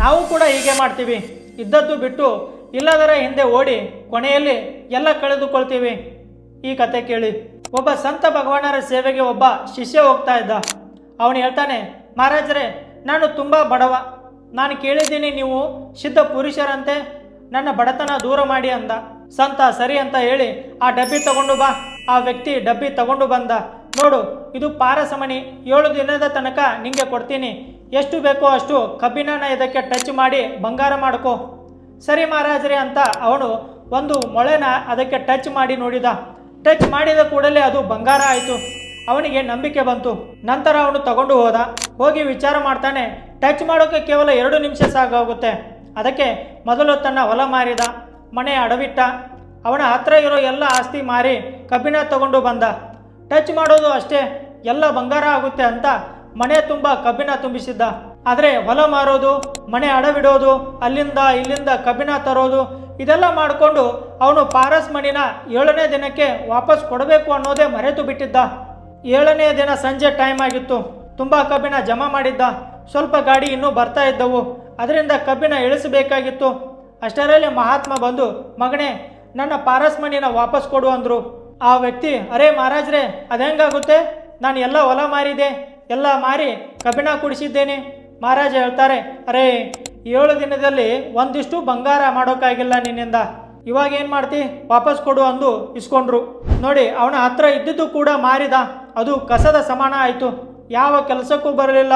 ನಾವು ಕೂಡ ಹೀಗೆ ಮಾಡ್ತೀವಿ. ಇದ್ದದ್ದು ಬಿಟ್ಟು ಇಲ್ಲದರ ಹಿಂದೆ ಓಡಿ ಕೊನೆಯಲ್ಲಿ ಎಲ್ಲ ಕಳೆದುಕೊಳ್ತೀವಿ. ಈ ಕತೆ ಕೇಳಿ. ಒಬ್ಬ ಸಂತ ಭಗವಾನರ ಸೇವೆಗೆ ಒಬ್ಬ ಶಿಷ್ಯ ಹೋಗ್ತಾ ಇದ್ದ. ಅವನು ಹೇಳ್ತಾನೆ, ಮಹಾರಾಜರೇ, ನಾನು ತುಂಬ ಬಡವ. ನಾನು ಕೇಳಿದ್ದೀನಿ ನೀವು ಸಿದ್ಧ ಪುರುಷರಂತೆ, ನನ್ನ ಬಡತನ ದೂರ ಮಾಡಿ ಅಂದ. ಸಂತ ಸರಿ ಅಂತ ಹೇಳಿ ಆ ಡಬ್ಬಿ ತಗೊಂಡು ಬಾ. ಆ ವ್ಯಕ್ತಿ ಡಬ್ಬಿ ತಗೊಂಡು ಬಂದ. ನೋಡು, ಇದು ಪಾರಸಮಣಿ, 7 ದಿನದ ತನಕ ನಿಂಗೆ ಕೊಡ್ತೀನಿ. ಎಷ್ಟು ಬೇಕೋ ಅಷ್ಟು ಕಬ್ಬಿಣನ ಇದಕ್ಕೆ ಟಚ್ ಮಾಡಿ ಬಂಗಾರ ಮಾಡ್ಕೋ. ಸರಿ ಮಹಾರಾಜರೇ ಅಂತ ಅವನು ಒಂದು ಮೊಳೆನ ಅದಕ್ಕೆ ಟಚ್ ಮಾಡಿ ನೋಡಿದ. ಟಚ್ ಮಾಡಿದ ಕೂಡಲೇ ಅದು ಬಂಗಾರ ಆಯಿತು. ಅವನಿಗೆ ನಂಬಿಕೆ ಬಂತು. ನಂತರ ಅವನು ತಗೊಂಡು ಹೋಗಿ ವಿಚಾರ ಮಾಡ್ತಾನೆ, ಟಚ್ ಮಾಡೋಕ್ಕೆ ಕೇವಲ 2 ನಿಮಿಷ ಸಾಕಾಗುತ್ತೆ. ಅದಕ್ಕೆ ಮೊದಲು ತನ್ನ ಹೊಲ ಮಾರಿದ, ಮನೆ ಅಡವಿಟ್ಟ, ಅವನ ಹತ್ರ ಇರೋ ಎಲ್ಲ ಆಸ್ತಿ ಮಾರಿ ಕಬ್ಬಿಣ ತಗೊಂಡು ಬಂದ. ಟಚ್ ಮಾಡೋದು ಅಷ್ಟೇ, ಎಲ್ಲ ಬಂಗಾರ ಆಗುತ್ತೆ ಅಂತ ಮನೆ ತುಂಬ ಕಬ್ಬಿಣ ತುಂಬಿಸಿದ್ದ. ಆದರೆ ಹೊಲ ಮಾರೋದು, ಮನೆ ಅಡವಿಡೋದು, ಅಲ್ಲಿಂದ ಇಲ್ಲಿಂದ ಕಬ್ಬಿಣ ತರೋದು, ಇದೆಲ್ಲ ಮಾಡಿಕೊಂಡು ಅವನು ಪಾರಸ್ ಮಣಿನ 7ನೇ ದಿನಕ್ಕೆ ವಾಪಸ್ ಕೊಡಬೇಕು ಅನ್ನೋದೇ ಮರೆತು ಬಿಟ್ಟಿದ್ದ. 7ನೇ ದಿನ ಸಂಜೆ ಟೈಮ್ ಆಗಿತ್ತು. ತುಂಬ ಕಬ್ಬಿಣ ಜಮಾ ಮಾಡಿದ್ದ. ಸ್ವಲ್ಪ ಗಾಡಿ ಇನ್ನೂ ಬರ್ತಾ ಇದ್ದವು. ಅದರಿಂದ ಕಬ್ಬಿಣ ಇಳಿಸಬೇಕಾಗಿತ್ತು. ಅಷ್ಟರಲ್ಲಿ ಮಹಾತ್ಮ ಬಂದು, ಮಗನೇ, ನನ್ನ ಪಾರಸ್ ಮಣಿನ ವಾಪಸ್ ಕೊಡು ಅಂದರು. ಆ ವ್ಯಕ್ತಿ, ಅರೇ ಮಹಾರಾಜ್ರೆ, ಅದೆಂಗಾಗುತ್ತೆ? ನಾನು ಎಲ್ಲ ಹೊಲ ಮಾರಿದೆ, ಎಲ್ಲ ಮಾರಿ ಕಬ್ಬಿಣ ಕುಡಿಸಿದ್ದೇನೆ. ಮಹಾರಾಜ ಹೇಳ್ತಾರೆ, ಅರೇ, 7 ದಿನದಲ್ಲಿ ಒಂದಿಷ್ಟು ಬಂಗಾರ ಮಾಡೋಕ್ಕಾಗಿಲ್ಲ ನಿನ್ನಿಂದ. ಇವಾಗ ಏನು ಮಾಡ್ತಿ? ವಾಪಸ್ ಕೊಡು ಅಂದು ಇಸ್ಕೊಂಡ್ರು. ನೋಡಿ, ಅವನ ಹತ್ರ ಇದ್ದಿದ್ದು ಕೂಡ ಮಾರಿದ. ಅದು ಕಸದ ಸಮಾನ ಆಯಿತು. ಯಾವ ಕೆಲಸಕ್ಕೂ ಬರಲಿಲ್ಲ.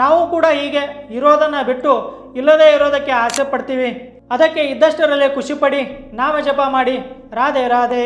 ನಾವು ಕೂಡ ಹೀಗೆ ಇರೋದನ್ನು ಬಿಟ್ಟು ಇಲ್ಲದೇ ಇರೋದಕ್ಕೆ ಆಸೆ ಪಡ್ತೀವಿ. ಅದಕ್ಕೆ ಇದ್ದಷ್ಟರಲ್ಲೇ ಖುಷಿಪಡಿ, ನಾಮ ಜಪ ಮಾಡಿ. ರಾಧೆ ರಾಧೆ.